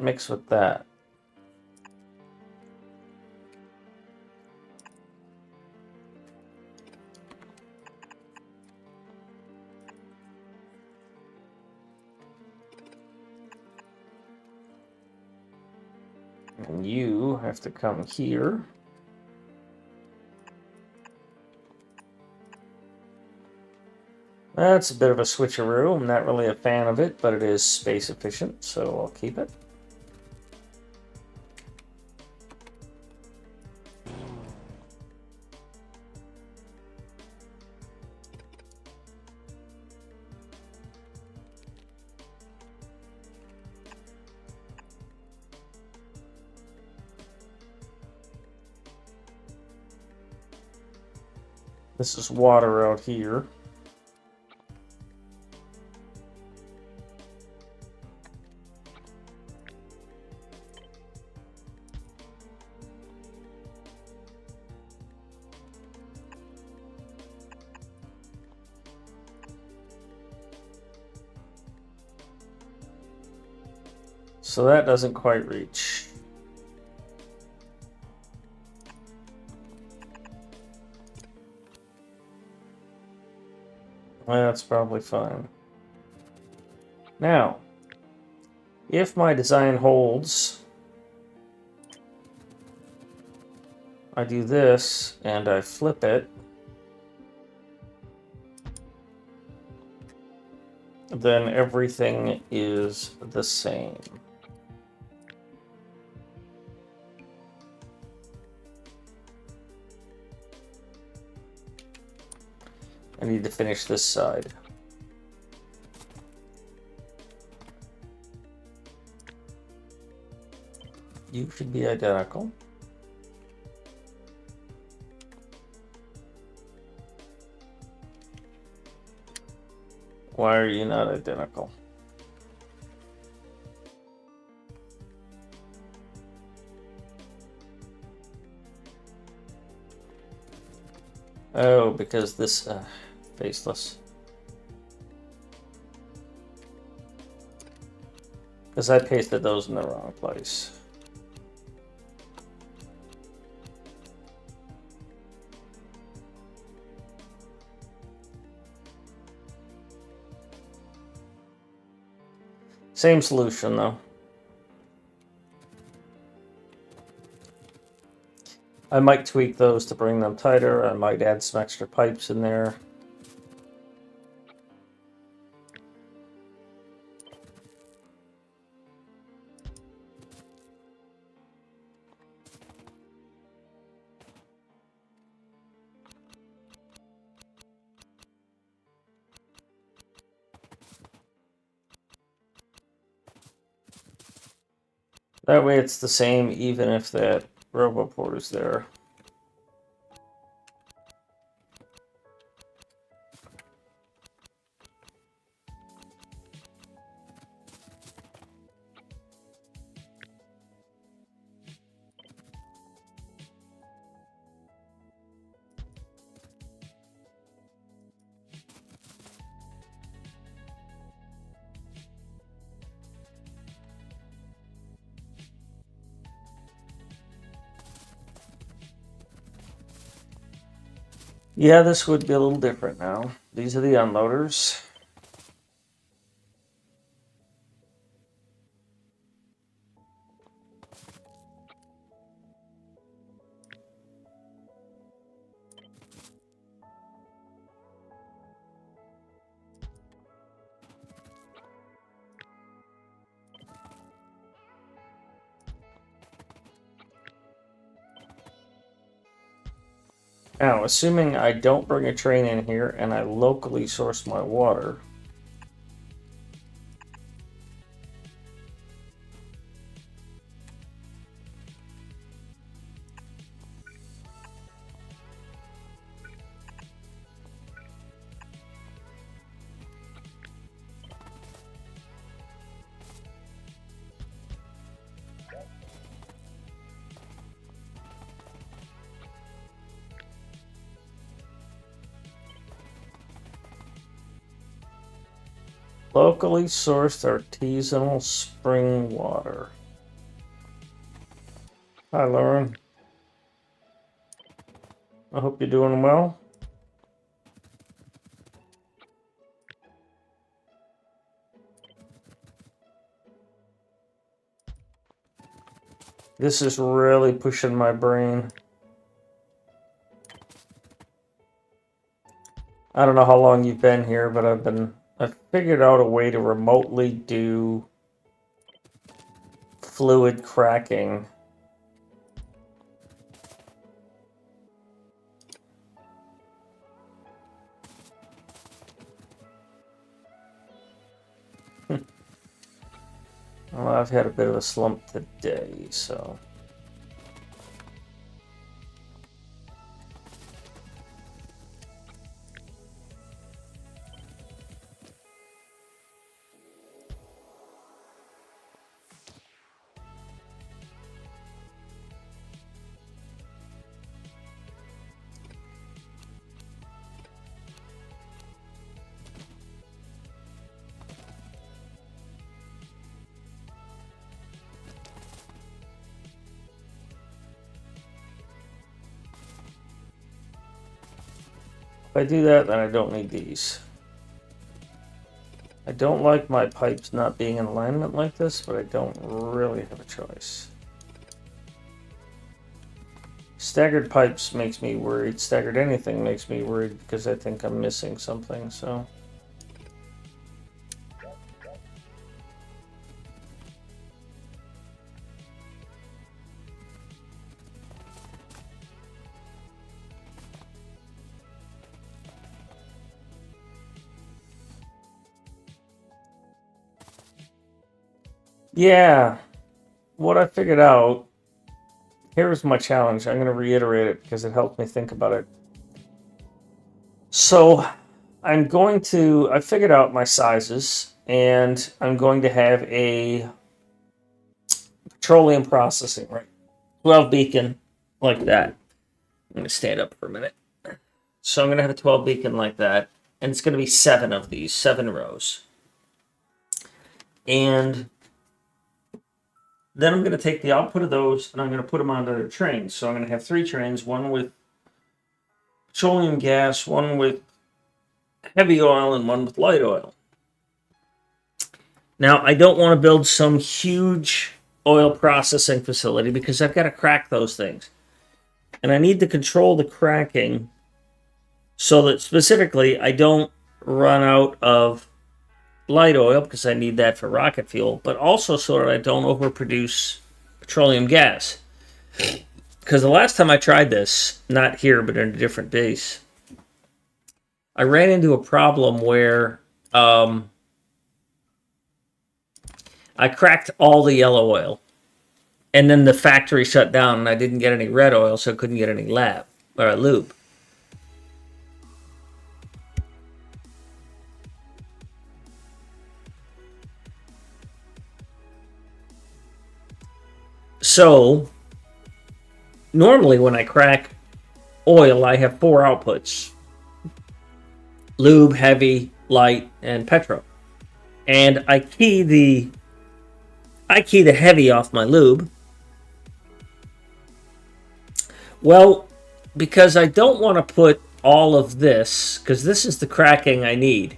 mix with that. And you have to come here. That's a bit of a switcheroo. I'm not really a fan of it, but it is space efficient, so I'll keep it. This is water out here. So that doesn't quite reach. That's probably fine. Now, if my design holds, I do this and I flip it, then everything is the same. I need to finish this side. You should be identical. Why are you not identical? Oh, because this faceless. Because I pasted those in the wrong place. Same solution though. I might tweak those to bring them tighter. I might add some extra pipes in there. That way it's the same even if that RoboPort is there. Yeah, this would be a little different now. These are the unloaders. Now, assuming I don't bring a train in here and I locally source my water, locally sourced artisanal spring water. Hi, Lauren. I hope you're doing well. This is really pushing my brain. I don't know how long you've been here, but I've figured out a way to remotely do fluid cracking. Well, I've had a bit of a slump today, so. If I do that, then I don't need these. I don't like my pipes not being in alignment like this, but I don't really have a choice. Staggered pipes makes me worried. Staggered anything makes me worried because I think I'm missing something, so. Yeah, what I figured out, here's my challenge. I'm going to reiterate it because it helped me think about it. So I figured out my sizes, and I'm going to have a petroleum processing, right? 12 beacon like that. I'm going to stand up for a minute. So I'm going to have a 12 beacon like that, and it's going to be 7 of these, 7 rows. And then I'm going to take the output of those, and I'm going to put them onto trains. So I'm going to have 3 trains, one with petroleum gas, one with heavy oil, and one with light oil. Now, I don't want to build some huge oil processing facility because I've got to crack those things. And I need to control the cracking so that specifically I don't run out of light oil because I need that for rocket fuel, but also so that I don't overproduce petroleum gas. Because the last time I tried this, not here, but in a different base, I ran into a problem where I cracked all the yellow oil, and then the factory shut down, and I didn't get any red oil, so I couldn't get any lube. So normally when I crack oil, I have 4 outputs: lube, heavy, light, and petro. And I key the heavy off my lube. Well, because I don't want to put all of this, because this is the cracking I need.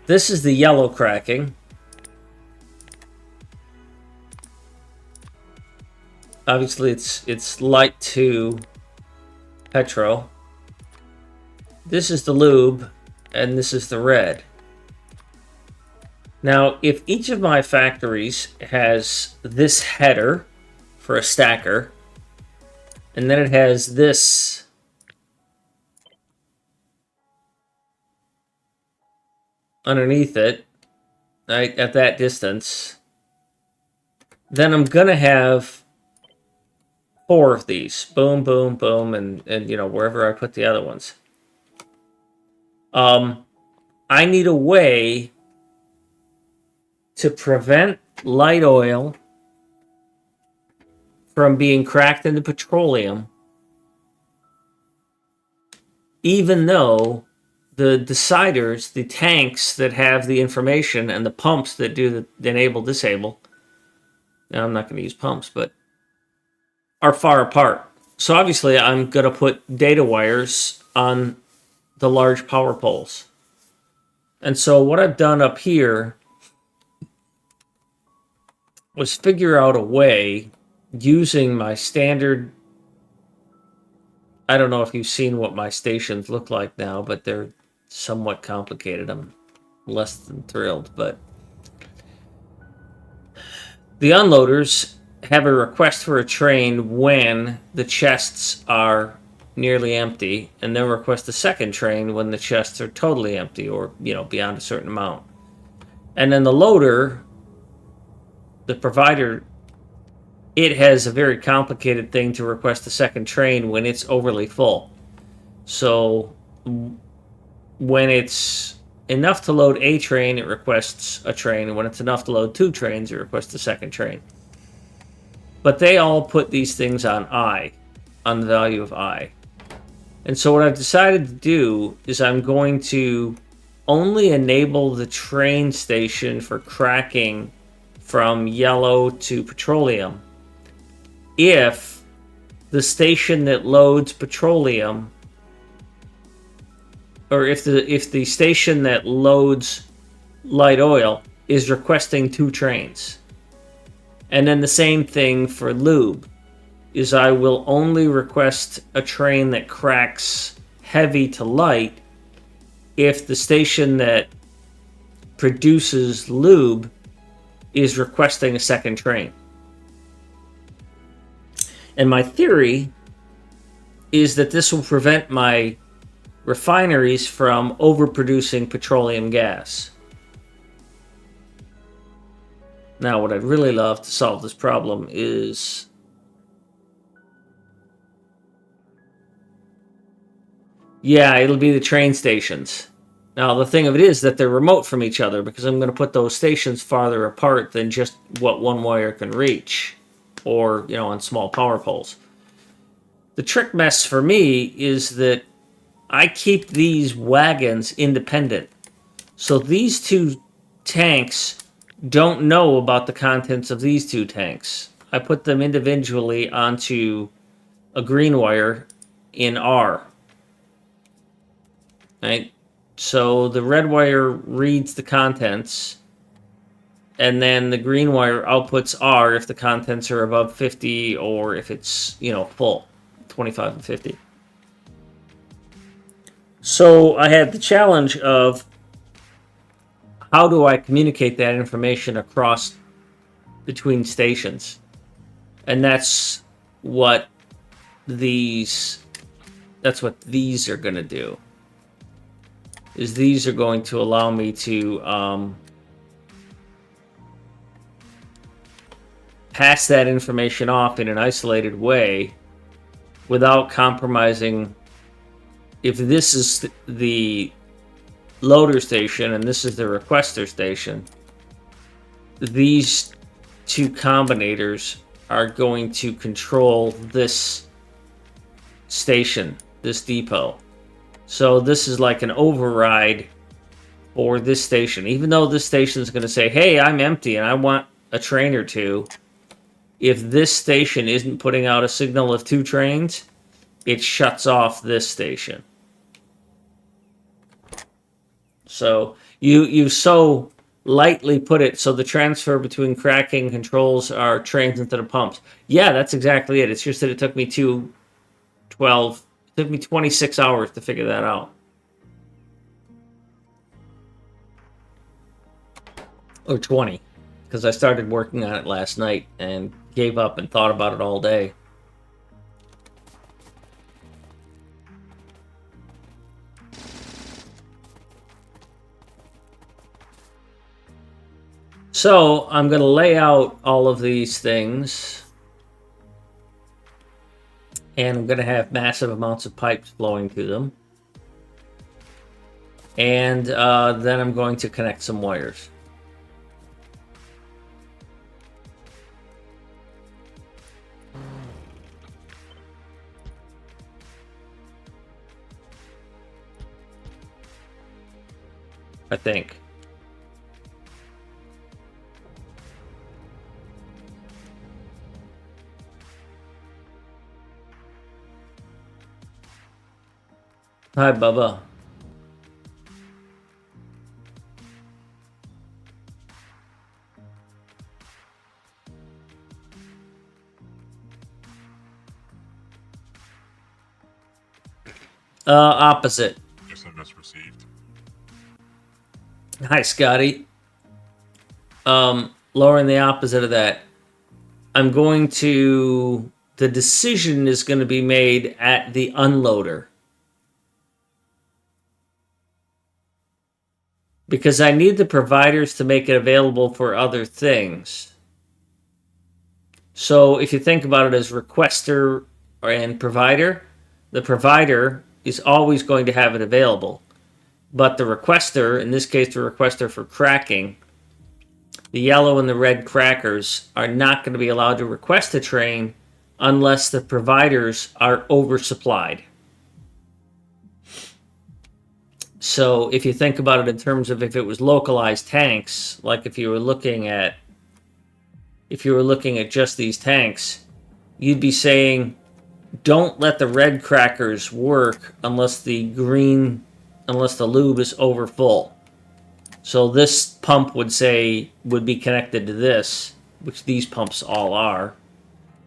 This is the yellow cracking. Obviously, it's light to petro. This is the lube, and this is the red. Now, if each of my factories has this header for a stacker, and then it has this underneath it, right, at that distance, then I'm going to have 4 of these. Boom, boom, boom, and wherever I put the other ones. I need a way to prevent light oil from being cracked into petroleum, even though the deciders, the tanks that have the information, and the pumps that do the enable disable. Now, I'm not going to use pumps, but are far apart. So obviously I'm going to put data wires on the large power poles. And so what I've done up here was figure out a way using my standard. I don't know if you've seen what my stations look like now, but they're somewhat complicated. I'm less than thrilled, but the unloaders have a request for a train when the chests are nearly empty, and then request a second train when the chests are totally empty or, beyond a certain amount. And then the loader, the provider, it has a very complicated thing to request a second train when it's overly full. So when it's enough to load a train, it requests a train, and when it's enough to load 2 trains, it requests a second train. But they all put these things on I, on the value of I. And so what I've decided to do is I'm going to only enable the train station for cracking from yellow to petroleum if the station that loads petroleum, or if the station that loads light oil is requesting 2 trains. And then the same thing for lube, is I will only request a train that cracks heavy to light if the station that produces lube is requesting a second train. And my theory is that this will prevent my refineries from overproducing petroleum gas. Now, what I'd really love to solve this problem is it'll be the train stations. Now, the thing of it is that they're remote from each other because I'm going to put those stations farther apart than just what one wire can reach, or, on small power poles. The trick mess for me is that I keep these wagons independent. So these 2 tanks don't know about the contents of these 2 tanks. I put them individually onto a green wire in R. Right? So the red wire reads the contents, and then the green wire outputs R if the contents are above 50 or if it's, full, 25 and 50. So I had the challenge of how do I communicate that information across between stations? And that's what these are going to do. Is these are going to allow me to pass that information off in an isolated way without compromising. If this is the loader station and this is the requester station, these 2 combinators are going to control this station, this depot. So this is like an override for this station. Even though this station is going to say, hey, I'm empty and I want a train or 2, if this station isn't putting out a signal of 2 trains, it shuts off this station. So you so lightly put it, so the transfer between cracking controls are trains instead of pumps. Yeah, that's exactly it. It's just that it took me 26 hours to figure that out. Or 20, because I started working on it last night and gave up and thought about it all day. So I'm going to lay out all of these things, and I'm going to have massive amounts of pipes flowing to them. And then I'm going to connect some wires. I think. Hi, Bubba. Opposite. SMS received. Hi, Scotty. Lauren, the opposite of that. I'm going to. The decision is going to be made at the unloader. Because I need the providers to make it available for other things. So if you think about it as requester and provider, the provider is always going to have it available. But the requester, in this case the requester for cracking, the yellow and the red crackers are not going to be allowed to request a train unless the providers are oversupplied. So if you think about it in terms of if it was localized tanks, like if you were looking at just these tanks, you'd be saying don't let the red crackers work unless the lube is over full. So this pump would be connected to this, which these pumps all are,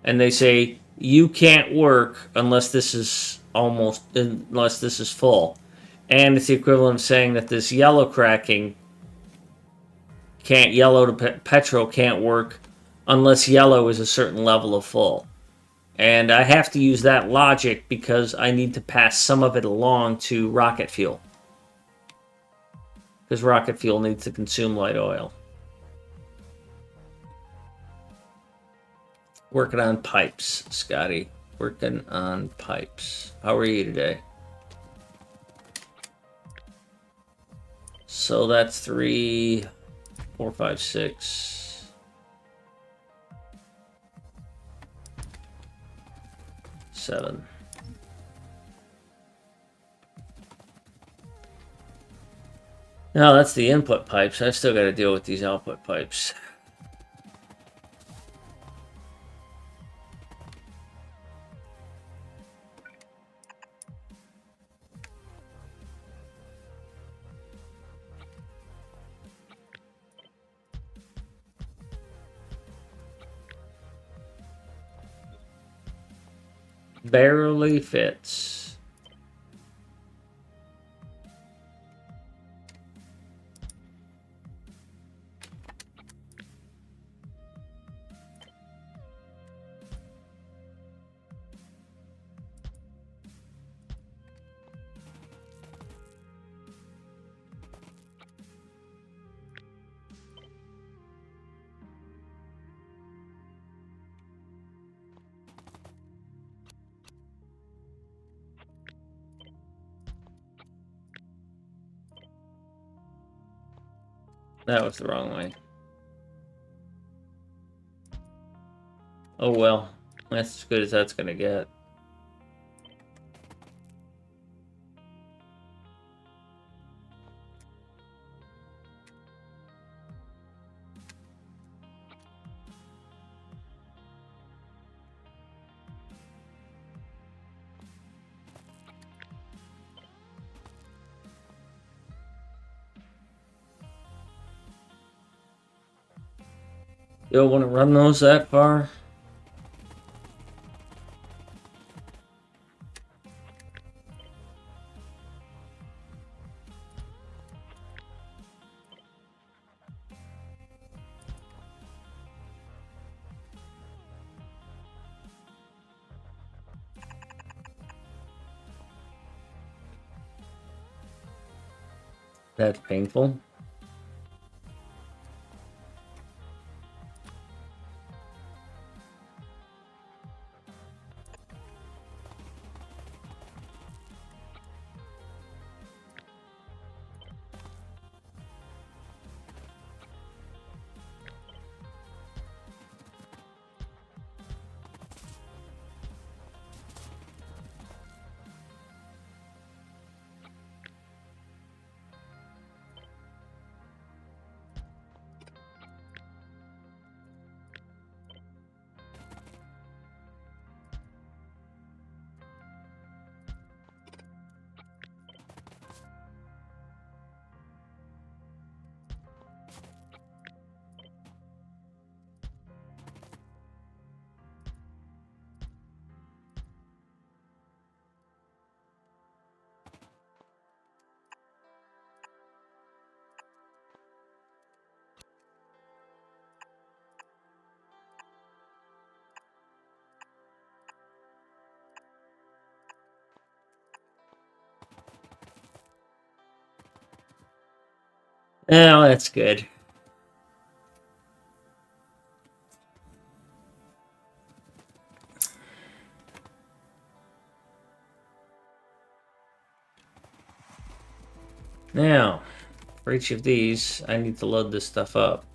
and they say you can't work unless this is full. And it's the equivalent of saying that this yellow cracking yellow to petrol can't work unless yellow is a certain level of full. And I have to use that logic because I need to pass some of it along to rocket fuel. Because rocket fuel needs to consume light oil. Working on pipes, Scotty. Working on pipes. How are you today? So that's 3, 4, 5, 6, 7. No, that's the input pipes. I've still got to deal with these output pipes. Barely fits. That was the wrong way. Oh well, that's as good as that's gonna get. You don't want to run those that far? That's painful. Oh, that's good. Now, for each of these, I need to load this stuff up.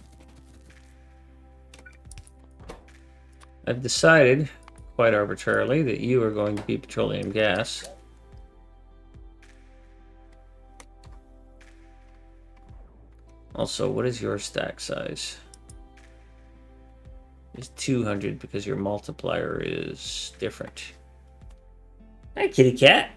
I've decided, quite arbitrarily, that you are going to be petroleum gas. Also, what is your stack size? It's 200 because your multiplier is different. Hi, kitty cat.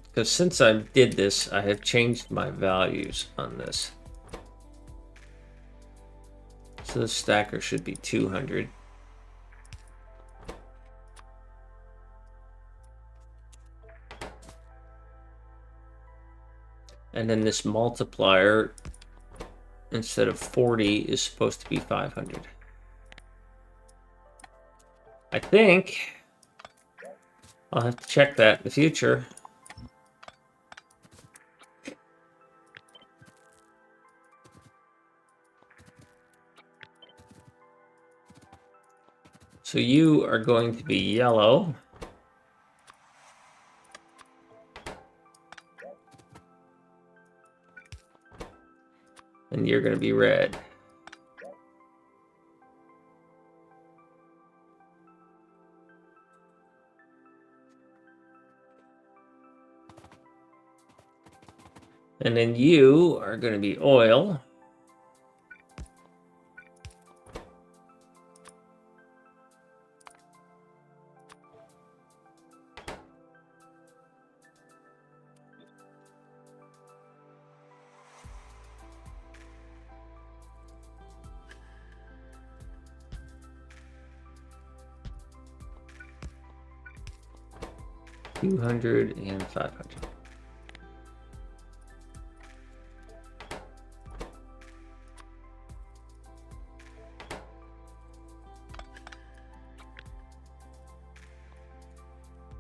Because since I did this, I have changed my values on this. So the stacker should be 200. And then this multiplier, instead of 40, is supposed to be 500. I think I'll have to check that in the future. So you are going to be yellow. And you're going to be red. And then you are going to be oil. $200 and $500.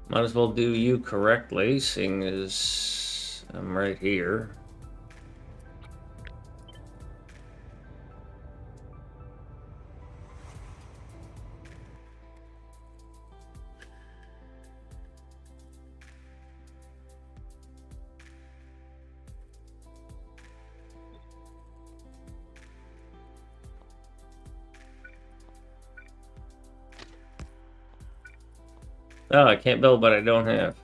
Might as well do you correctly, seeing as I'm right here. Oh, I can't build what I don't have.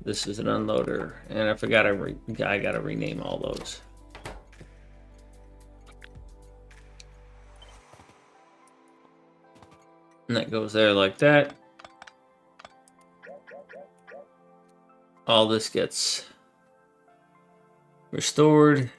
This is an unloader, and I forgot I gotta rename all those. And that goes there like that. All this gets restored.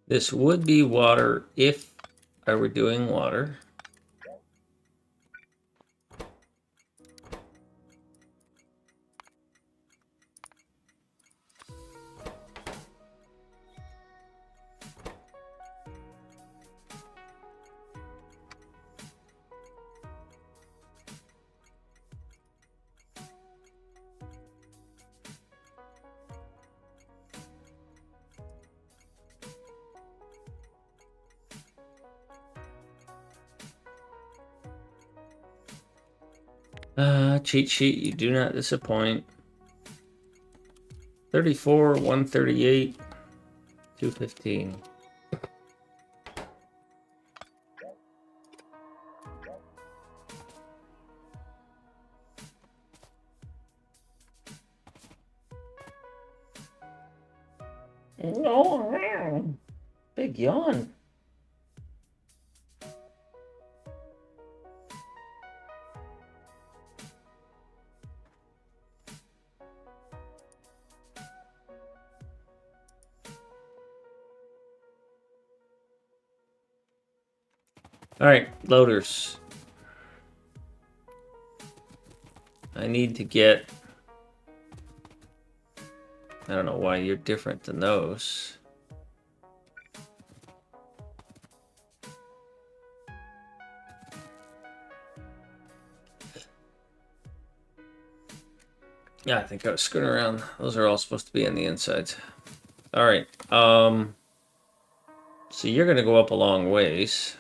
This would be water if I were doing water. Cheat sheet, you do not disappoint. 34, 138, 215. Oh, big yawn. All right, loaders. I need to get... I don't know why you're different than those. Yeah, I think I was screwing around. Those are all supposed to be on the insides. All right. So you're going to go up a long ways.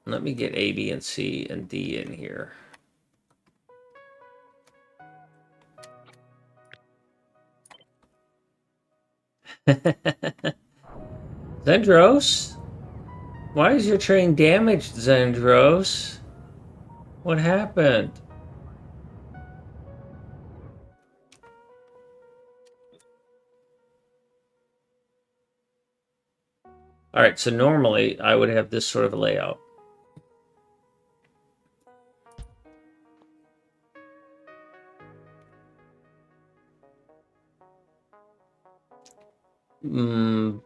Let me get A, B, and C, and D in here. Zendros? Why is your train damaged, Zendros? What happened? All right, so normally I would have this sort of a layout.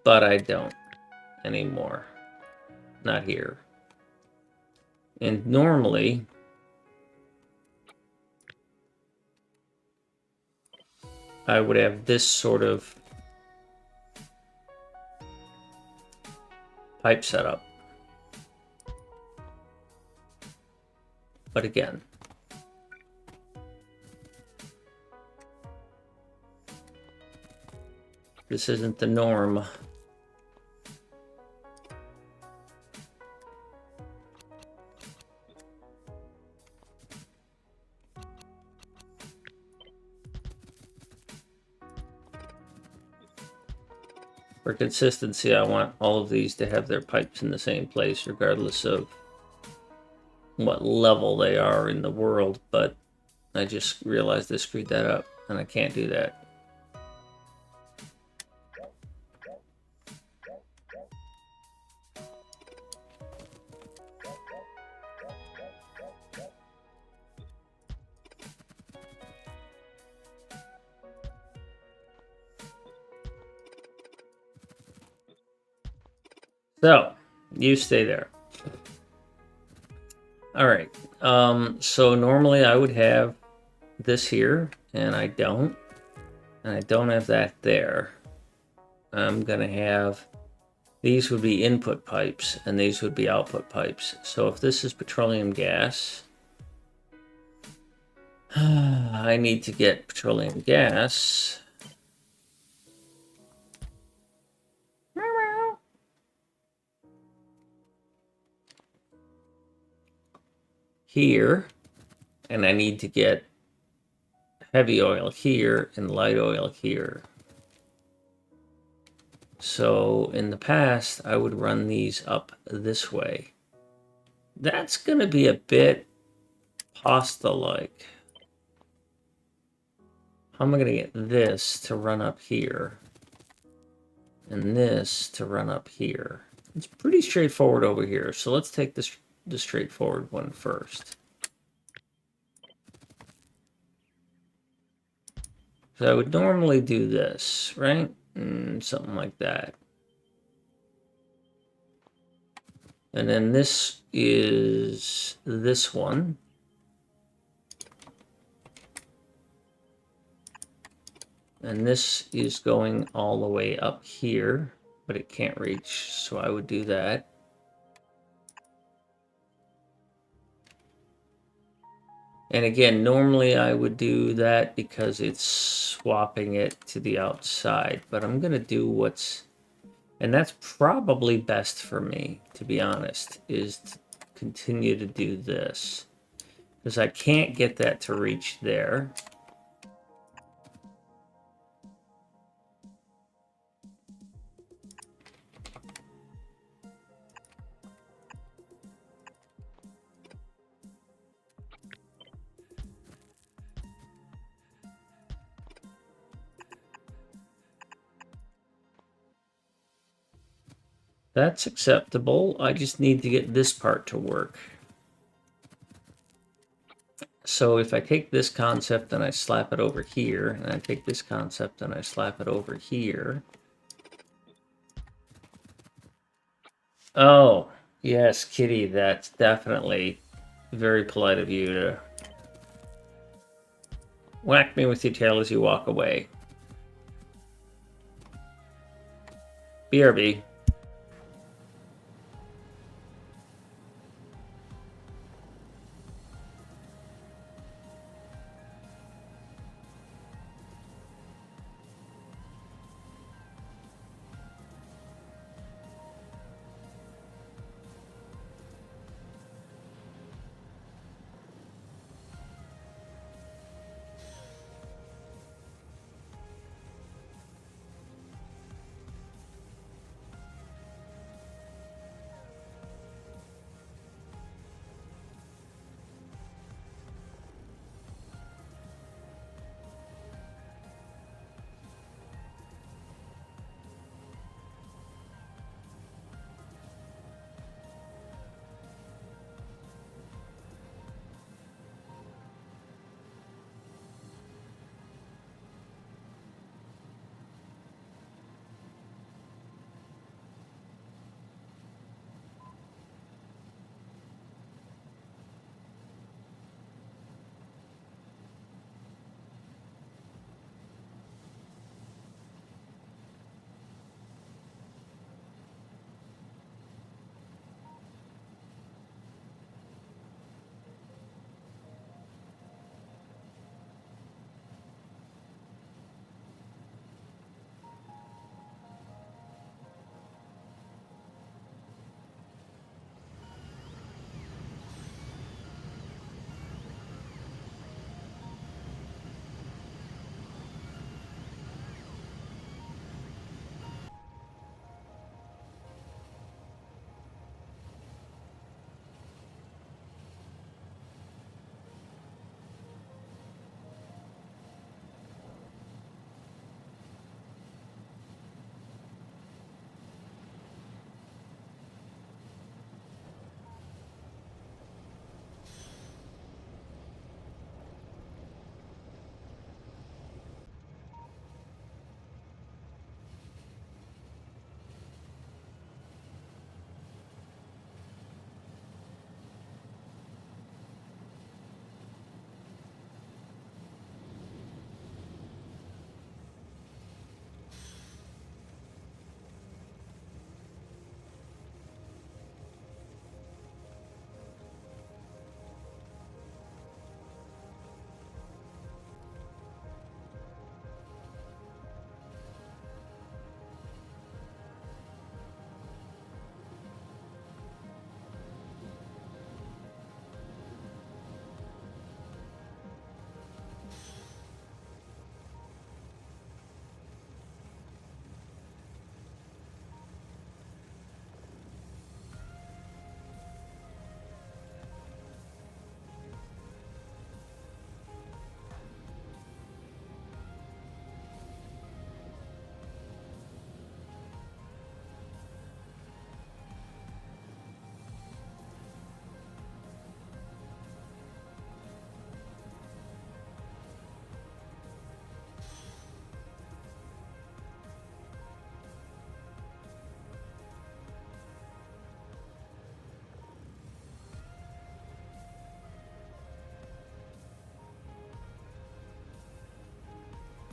But I don't anymore. Not here. And normally, I would have this sort of pipe setup. But again, this isn't the norm. For consistency, I want all of these to have their pipes in the same place, regardless of what level they are in the world, but I just realized I screwed that up, and I can't do that. So, you stay there. All right. So normally I would have this here, and I don't. And I don't have that there. I'm going to have... These would be input pipes, and these would be output pipes. So if this is petroleum gas... I need to get petroleum gas... here, and I need to get heavy oil here and light oil here. So in the past, I would run these up this way. That's going to be a bit pasta-like. How am I going to get this to run up here? And this to run up here? It's pretty straightforward over here. So let's take this the straightforward one first. So I would normally do this, right? Something like that. And then this is this one. And this is going all the way up here, but it can't reach, so I would do that. And again, normally I would do that because it's swapping it to the outside, but I'm going to do what's... And that's probably best for me, to be honest, is to continue to do this. because I can't get that to reach there. That's acceptable. I just need to get this part to work. So if I take this concept and I slap it over here, and I take this concept and I slap it over here. Oh, yes, Kitty, that's definitely very polite of you to whack me with your tail as you walk away. BRB.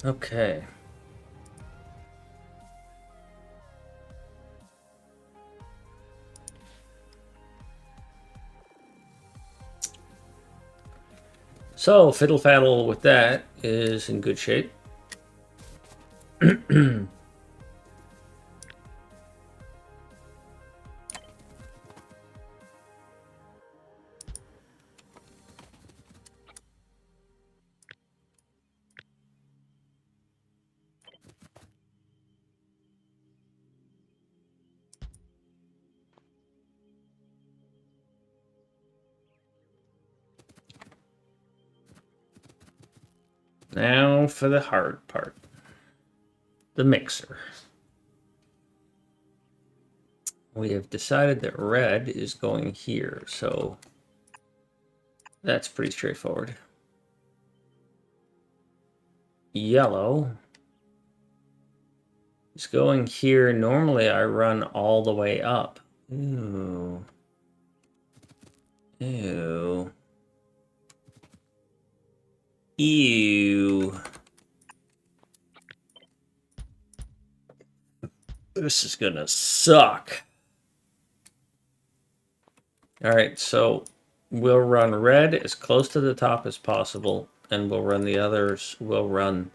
Okay. So, Fiddle Faddle with that is in good shape. Now for the hard part. The mixer. We have decided that red is going here, so that's pretty straightforward. Yellow is going here. Normally I run all the way up. Ooh. Ew. Ew. This is gonna suck. All right, so we'll run red as close to the top as possible, and we'll run the others. We'll run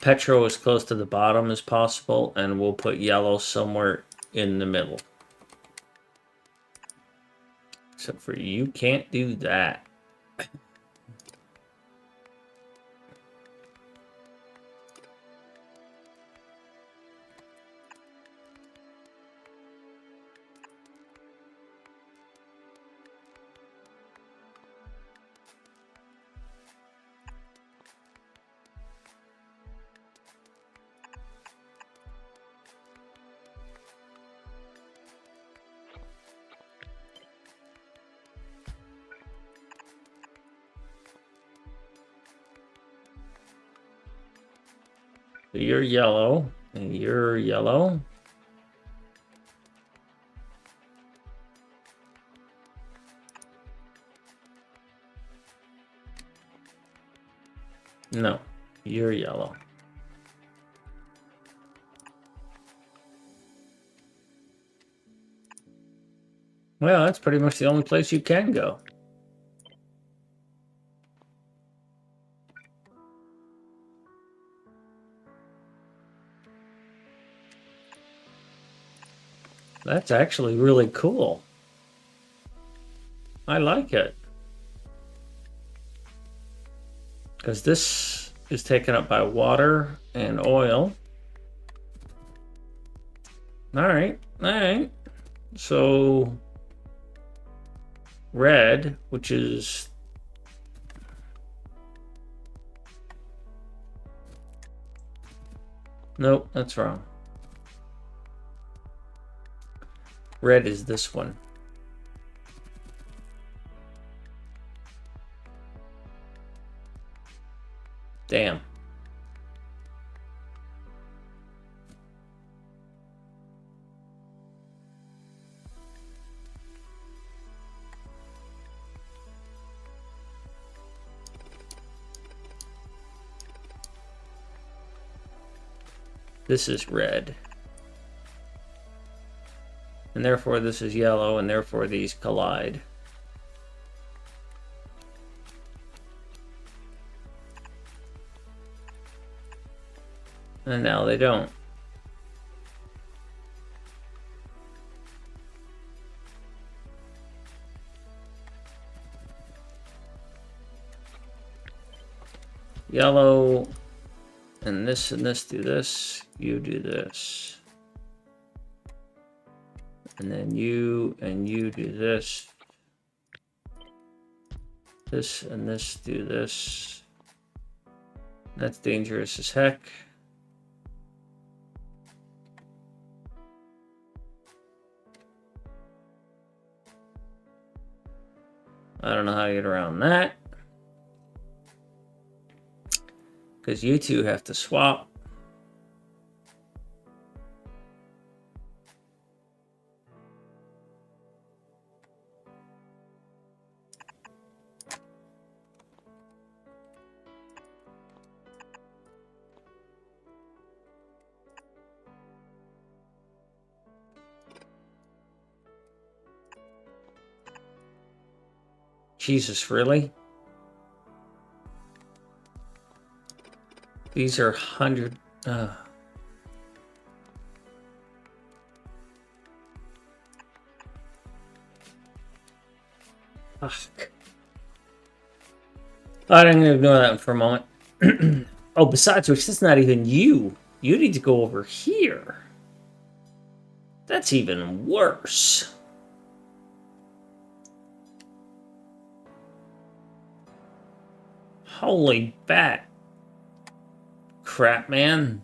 petro as close to the bottom as possible, and we'll put yellow somewhere in the middle. Except for you can't do that. So you're yellow, and you're yellow. No, you're yellow. Well, that's pretty much the only place you can go. That's actually really cool. I like it. Because this is taken up by water and oil. All right. So red, which is nope, that's wrong. Red is this one. Damn. This is red. And therefore this is yellow, and therefore these collide. And now they don't. Yellow and this do this. You do this. And then you and you do this. This and this do this. That's dangerous as heck. I don't know how to get around that. Because you two have to swap. Jesus, really? These are 100. Fuck. I didn't ignore that for a moment. Oh, besides which, that's not even you. You need to go over here. That's even worse. Holy bat. Crap, man.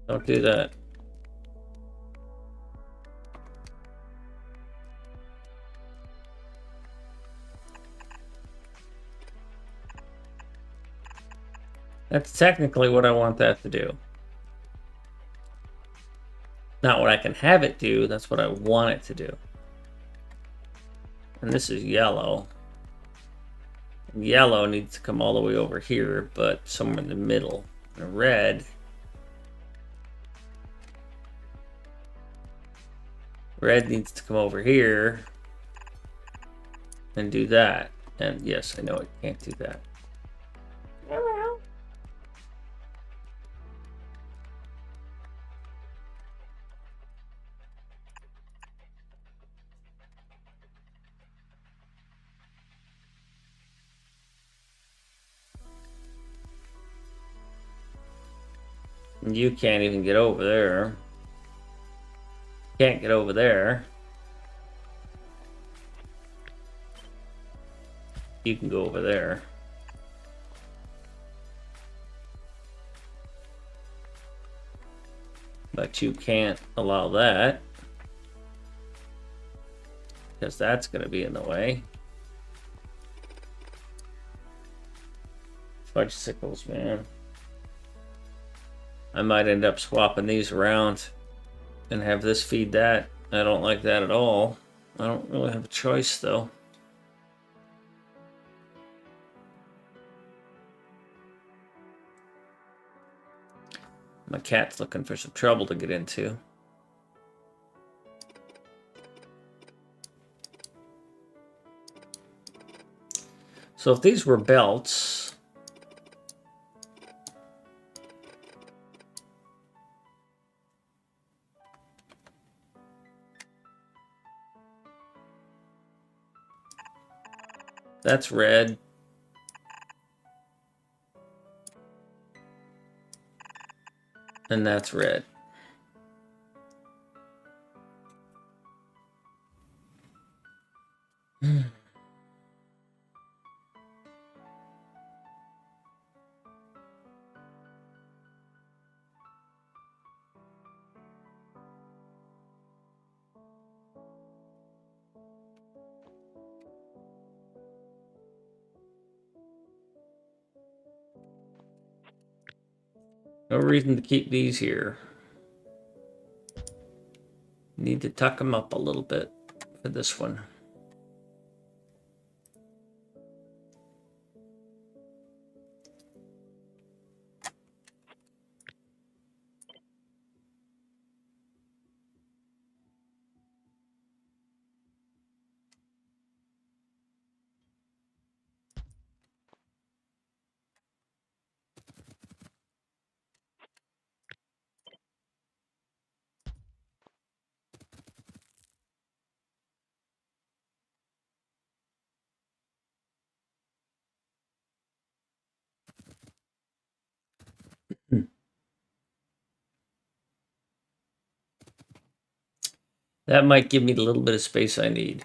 Don't do that. That's technically what I want that to do. Not what I can have it do, that's what I want it to do. And this is yellow. And yellow needs to come all the way over here, but somewhere in the middle. And red needs to come over here and do that. And yes, I know it can't do that. You can't even get over there. Can't get over there. You can go over there. But you can't allow that, because that's going to be in the way. Fudge sickles, man. I might end up swapping these around and have this feed that. I don't like that at all. I don't really have a choice, though. My cat's looking for some trouble to get into. So if these were belts, that's red. And that's red. No reason to keep these here. Need to tuck them up a little bit for this one. That might give me the little bit of space I need.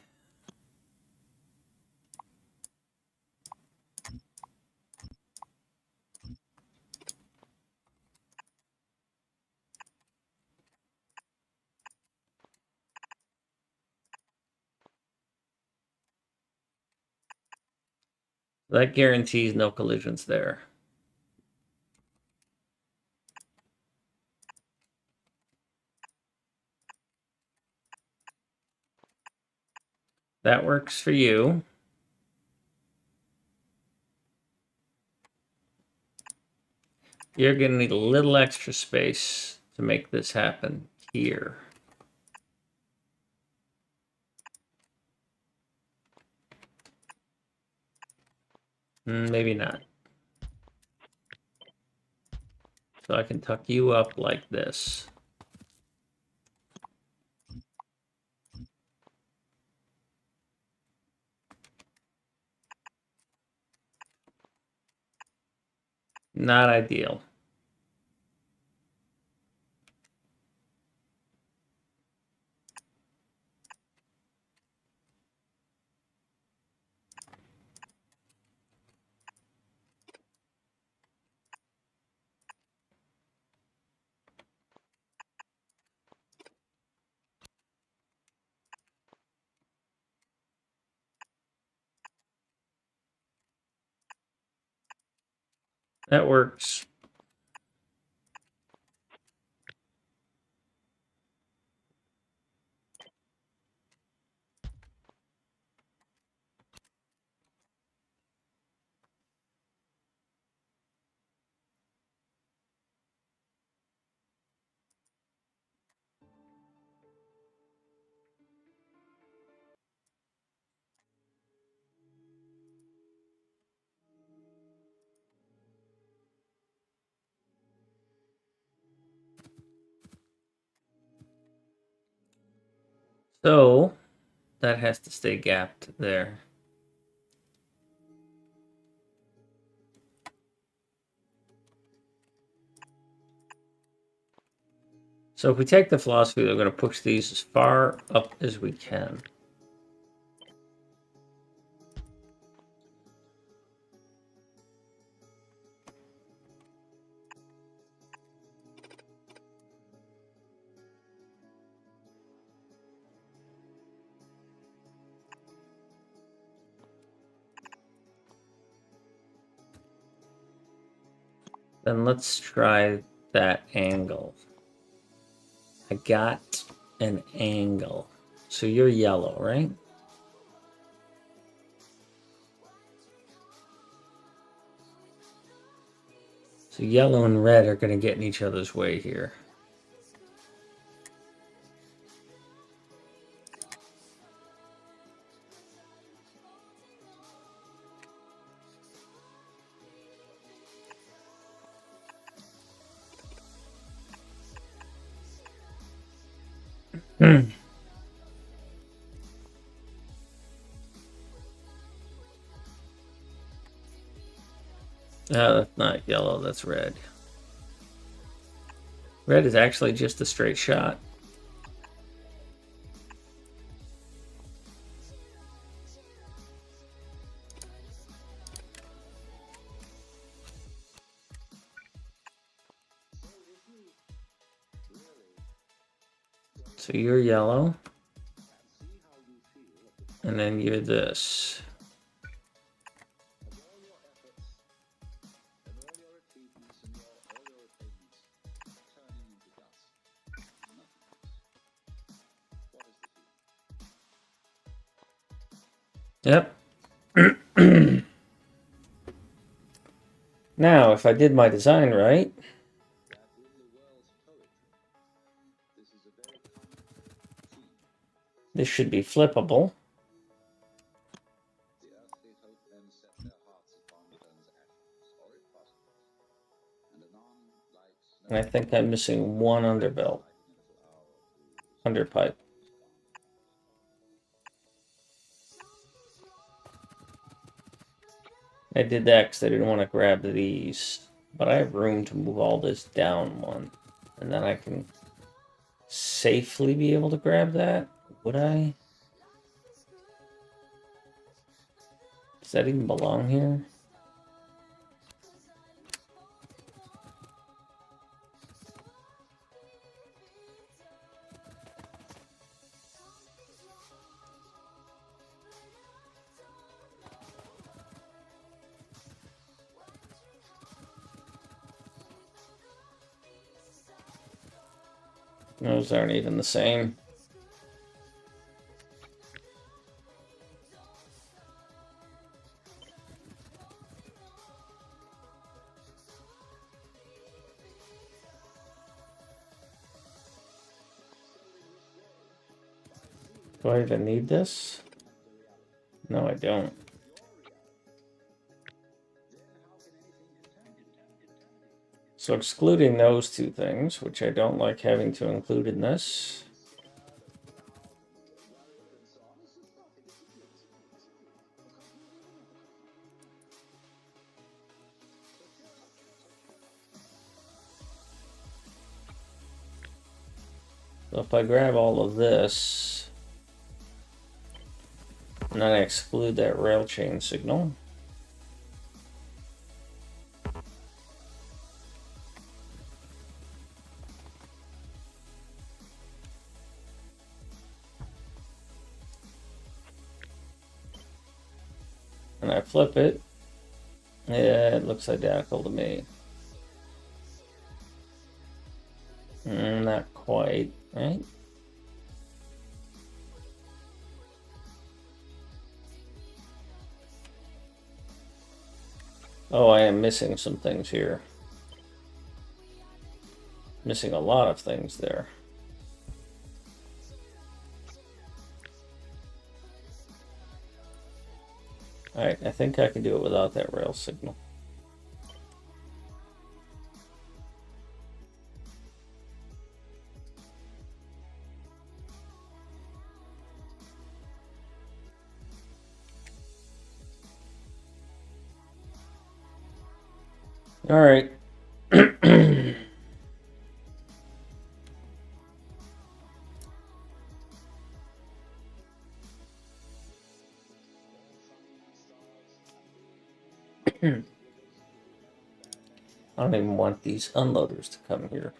That guarantees no collisions there. That works for you. You're going to need a little extra space to make this happen here. Maybe not. So I can tuck you up like this. Not ideal. That works. So that has to stay gapped there. So if we take the philosophy, we're going to push these as far up as we can. Then let's try that angle. I got an angle. So you're yellow, right? So yellow and red are going to get in each other's way here. That's not yellow, that's red. Red is actually just a straight shot. So you're yellow. And then you're this. Yep. Now, if I did my design right, this should be flippable. And I think I'm missing one underpipe. I did that because I didn't want to grab these. But I have room to move all this down one. And then I can safely be able to grab that. Would I? Does that even belong here? Those aren't even the same. Do I even need this? No, I don't. So excluding those two things, which I don't like having to include in this. So if I grab all of this, and then I exclude that rail chain signal, and I flip it, yeah, it looks identical to me. Not quite, right? Oh, I am missing some things here. Missing a lot of things there. Alright, I think I can do it without that rail signal. Alright. I don't even want these unloaders to come here.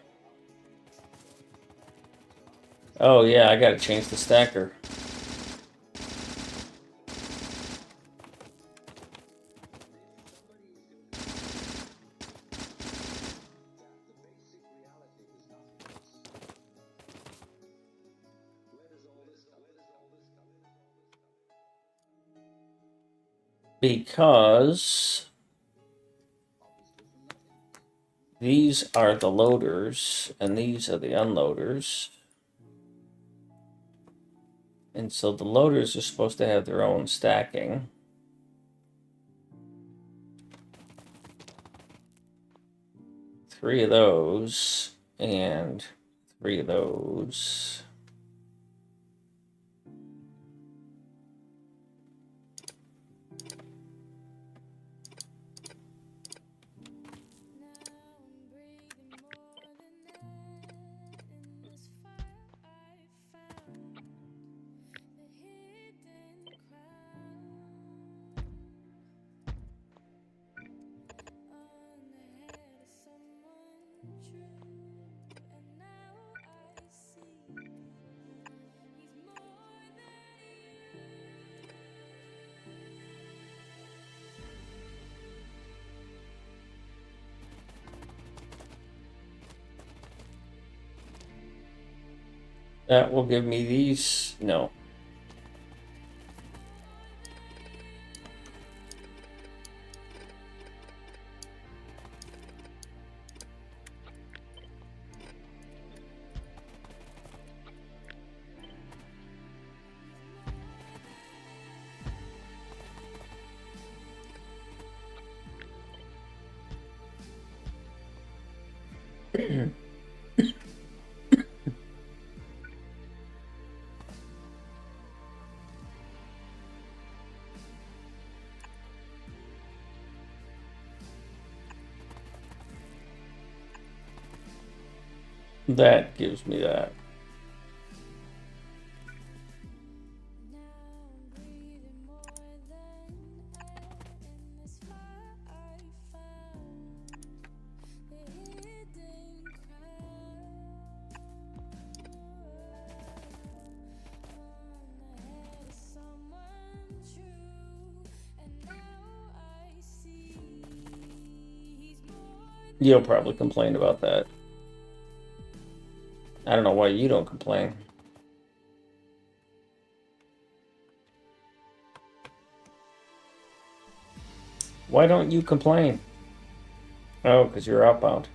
Oh yeah, I gotta change the stacker. Because these are the loaders and these are the unloaders. And so the loaders are supposed to have their own stacking. Three of those and three of those. That will give me these. No. That gives me that. You'll probably complain about that. I don't know why you don't complain. Why don't you complain? Oh, because you're outbound.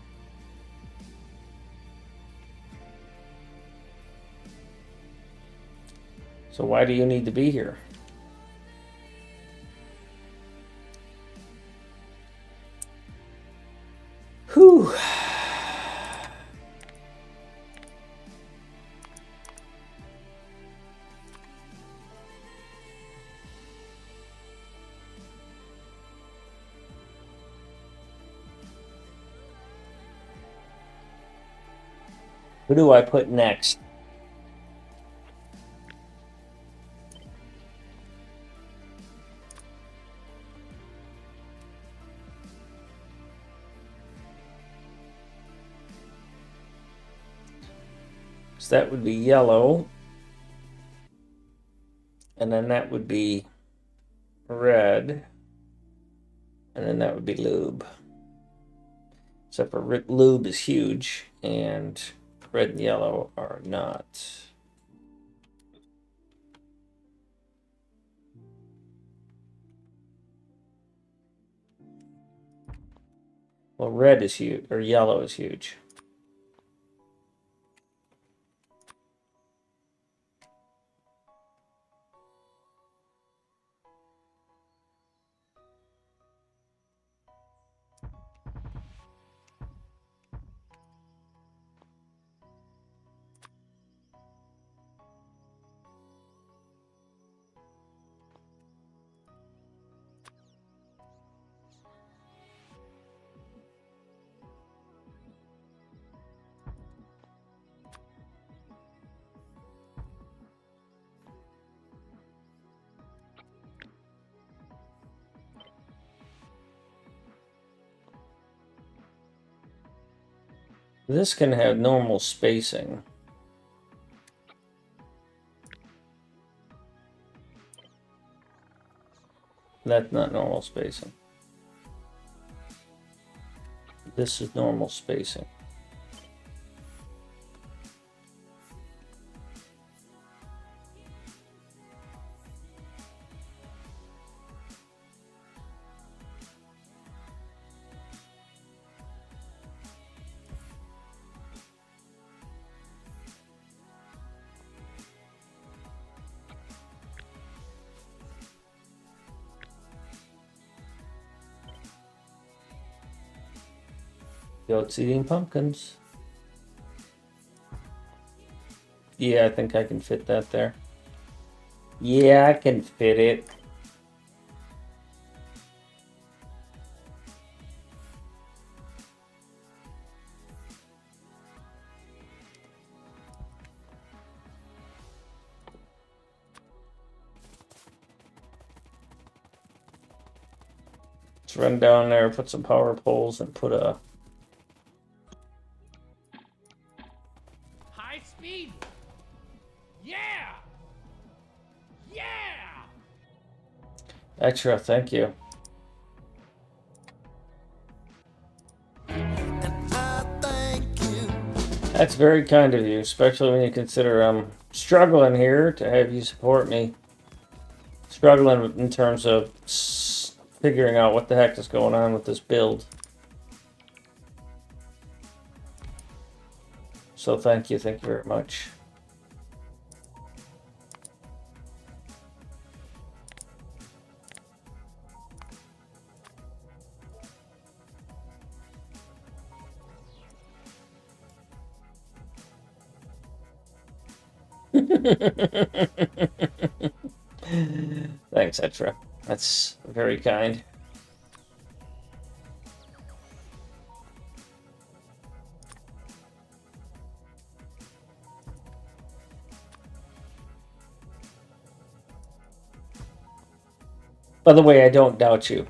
So why do you need to be here? Whew. Who do I put next? So that would be yellow. And then that would be red. And then that would be lube. Except for lube is huge, and red and yellow are not. Well, red is huge, or yellow is huge. This can have normal spacing. That's not normal spacing. This is normal spacing. Goats eating pumpkins. Yeah, I think I can fit that there. Yeah, I can fit it. Let's run down there, put some power poles, and put a high speed. Yeah. Yeah. extra. Thank you. That's very kind of you, especially when you consider I'm struggling here to have you support me. Struggling in terms of figuring out what the heck is going on with this build. So thank you very much. Thanks, Etra. That's very kind. By the way, I don't doubt you.